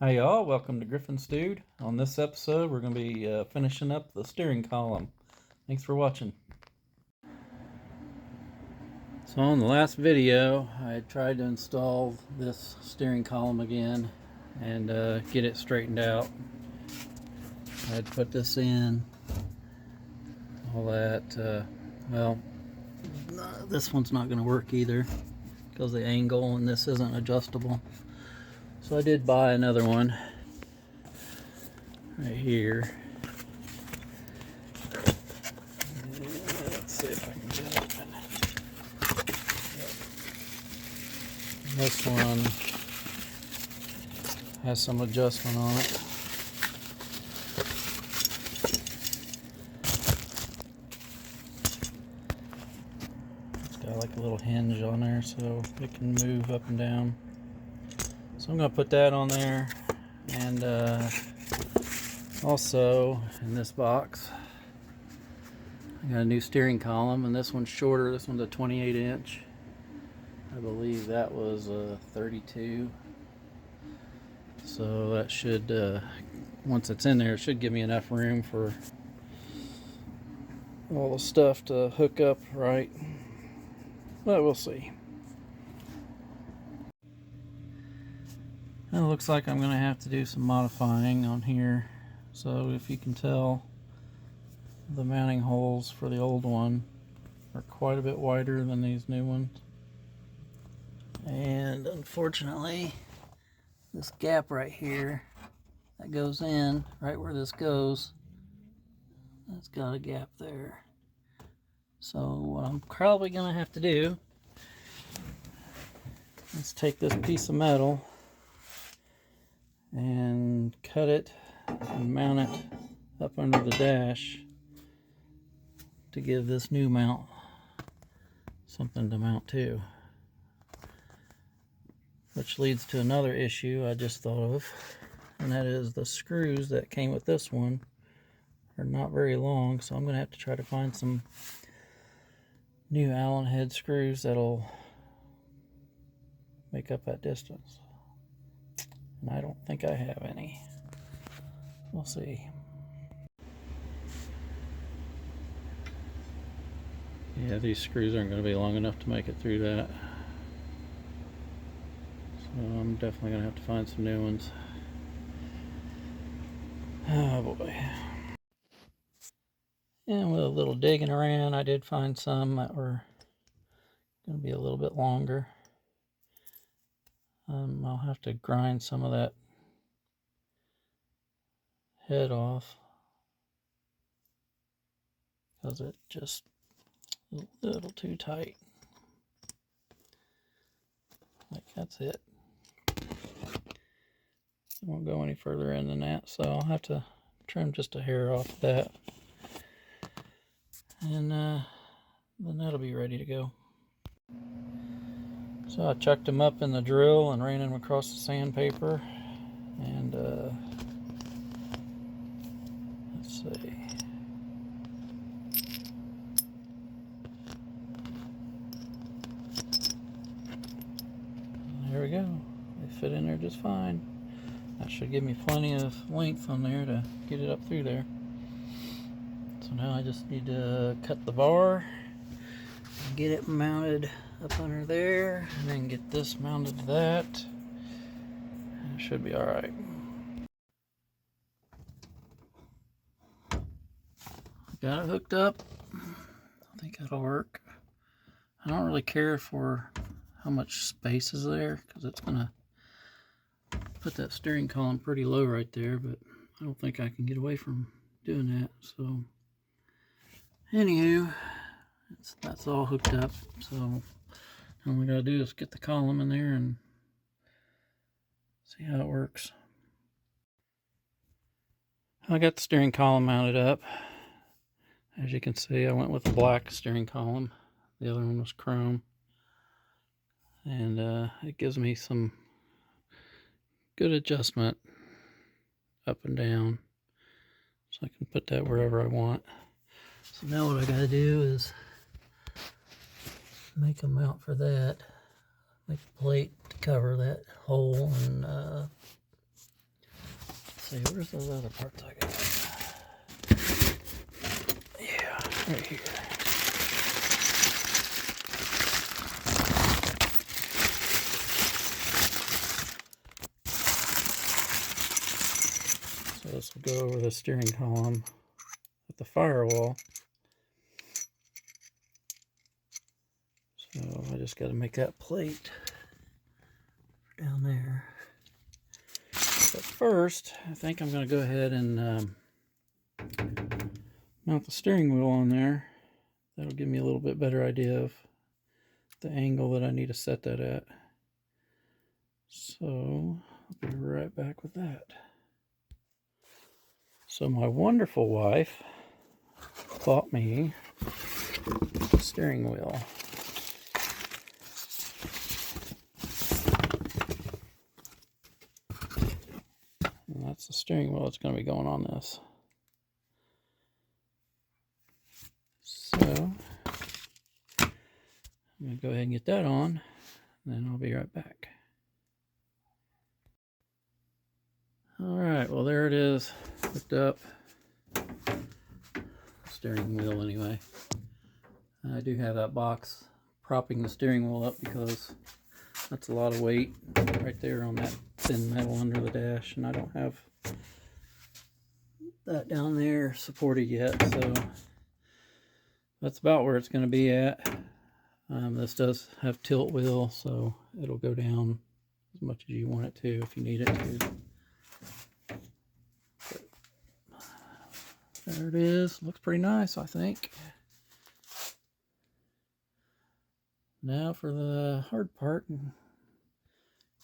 Hi y'all, welcome to Griffin's Dude. On this episode we're going to be finishing up the steering column. Thanks for watching. So in the last video I tried to install this steering column again and get it straightened out. I had to put this in, all that. Well, this one's not going to work either because of the angle, and this isn't adjustable. So I did buy another one right here. Let's see if I can get it open. This one has some adjustment on it. It's got like a little hinge on there so it can move up and down. So I'm going to put that on there, and also in this box I got a new steering column, and this one's shorter. This one's a 28 inch. I believe that was a 32. So that should, once it's in there, it should give me enough room for all the stuff to hook up right. But we'll see. It looks like I'm going to have to do some modifying on here. So if you can tell, the mounting holes for the old one are quite a bit wider than these new ones. And unfortunately, this gap right here that goes in, right where this goes, that's got a gap there. So what I'm probably going to have to do is take this piece of metal and cut it and mount it up under the dash to give this new mount something to mount to. Which leads to another issue I just thought of, and that is the screws that came with this one are not very long, so I'm going to have to try to find some new Allen head screws that'll make up that distance. And I don't think I have any. We'll see. Yeah, these screws aren't going to be long enough to make it through that. So I'm definitely going to have to find some new ones. Oh boy. And with a little digging around, I did find some that were going to be a little bit longer. I'll have to grind some of that head off because it's just a little too tight. Like, that's it. It won't go any further in than that, so I'll have to trim just a hair off of that, and then that'll be ready to go. So I chucked them up in the drill and ran them across the sandpaper, and let's see. There we go. They fit in there just fine. That should give me plenty of length on there to get it up through there. So now I just need to cut the bar and get it mounted up under there, and then get this mounted to that. It should be alright. Got it hooked up. I think that'll work. I don't really care for how much space is there, because it's gonna put that steering column pretty low right there, but I don't think I can get away from doing that. So anywho, that's all hooked up, so all we gotta do is get the column in there and see how it works. I got the steering column mounted up. As you can see, I went with the black steering column. The other one was chrome. And it gives me some good adjustment up and down, so I can put that wherever I want. So now what I gotta do is make a mount for that. Make a plate to cover that hole, and see, where's those other parts I got? Yeah, right here. So this will go over the steering column at the firewall. So I just got to make that plate down there. But first, I think I'm going to go ahead and mount the steering wheel on there. That'll give me a little bit better idea of the angle that I need to set that at. So I'll be right back with that. So my wonderful wife bought me a steering wheel. And that's the steering wheel that's going to be going on this. So I'm going to go ahead and get that on, and then I'll be right back. Alright, well there it is, hooked up. Steering wheel anyway. I do have that box propping the steering wheel up because that's a lot of weight right there on that thin metal under the dash, and I don't have that down there supported yet, so that's about where it's going to be at. This does have tilt wheel, so it'll go down as much as you want it to if you need it to. But there it is. Looks pretty nice, I think. Now for the hard part,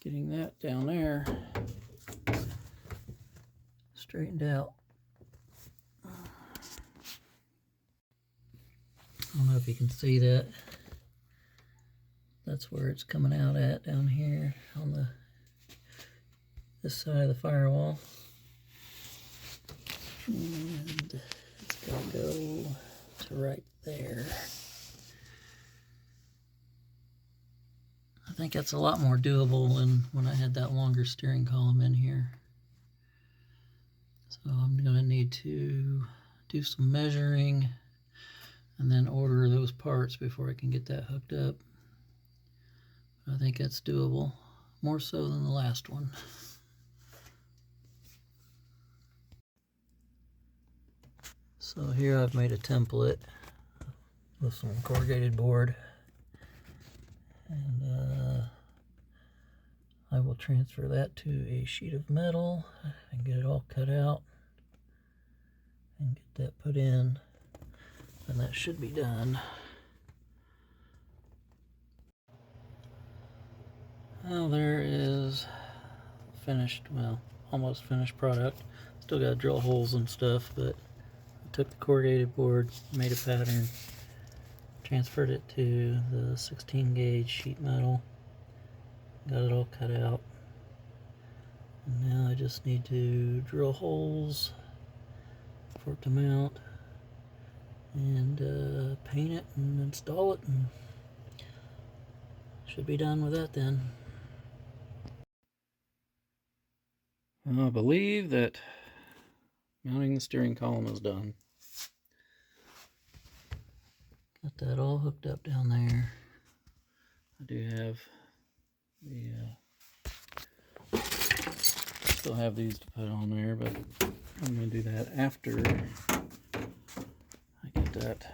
getting that down there straightened out. I don't know if you can see that. That's where it's coming out at down here on this side of the firewall. And it's gonna go to right there. I think that's a lot more doable than when I had that longer steering column in here. So I'm gonna need to do some measuring and then order those parts before I can get that hooked up. I think that's doable, more so than the last one. So here I've made a template with some corrugated board, and I will transfer that to a sheet of metal and get it all cut out and get that put in, and that should be done. Well, there is finished, well, almost finished product. Still got to drill holes and stuff, but I took the corrugated board, made a pattern, transferred it to the 16 gauge sheet metal, got it all cut out, and now I just need to drill holes for it to mount and paint it and install it, and should be done with that then. I believe that mounting the steering column is done. Got that all hooked up down there. I do have the still have these to put on there, but I'm going to do that after I get that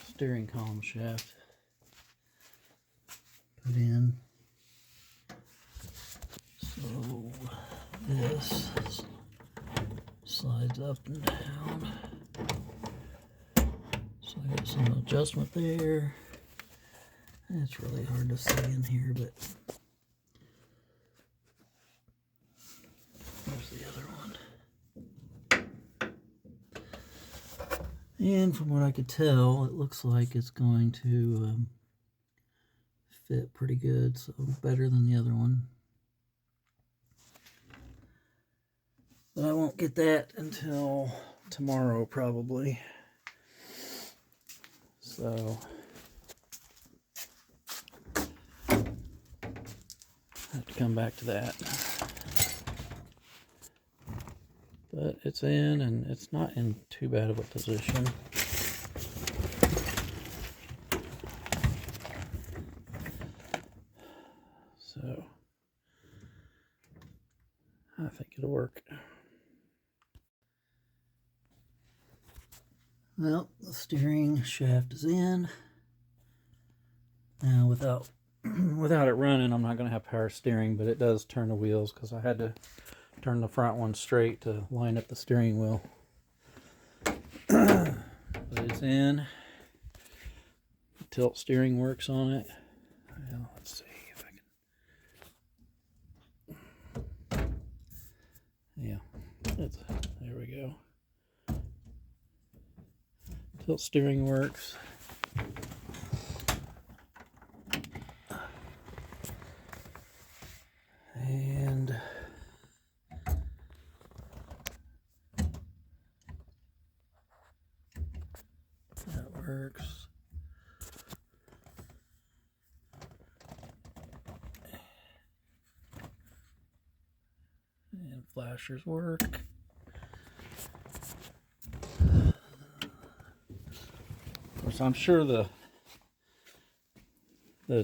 steering column shaft put in. So this slides up and down. So I got some adjustment there. It's really hard to see in here, but there's the other one. And from what I could tell, it looks like it's going to fit pretty good, so better than the other one. But I won't get that until tomorrow probably. So I have to come back to that. but it's in, and it's not in too bad of a position. So I think it'll work. Well, the steering shaft is in. Now without it running, I'm not going to have power steering, but it does turn the wheels because I had to turn the front one straight to line up the steering wheel. But it's in. The tilt steering works on it. Well, let's see if I can. Yeah, there we go. Tilt steering works. And that works. And flashers work. Of course, I'm sure the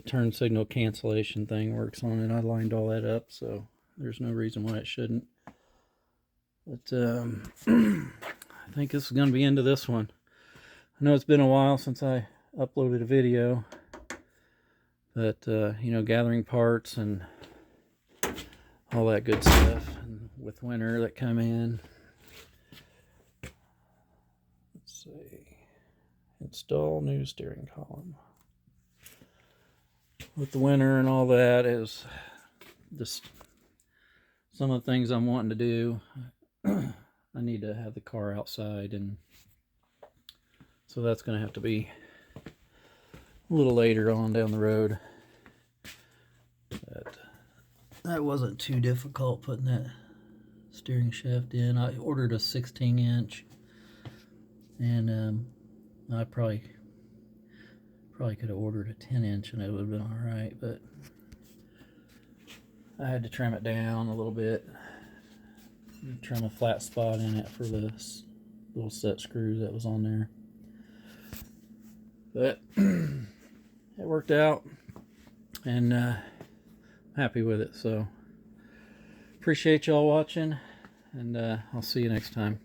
turn signal cancellation thing works on it. I lined all that up, so there's no reason why it shouldn't. But I think this is going to be into this one. I know it's been a while since I uploaded a video, but you know, gathering parts and all that good stuff, and with winter that come in. Let's see, install new steering column. With the winter and all that is just some of the things I'm wanting to do. I need to have the car outside, and so that's going to have to be a little later on down the road. But that wasn't too difficult putting that steering shaft in. I ordered a 16-inch, and I probably could have ordered a 10-inch and it would have been all right, but I had to trim it down a little bit, trim a flat spot in it for the little set screw that was on there. But it worked out, and I'm happy with it. So appreciate y'all watching, and I'll see you next time.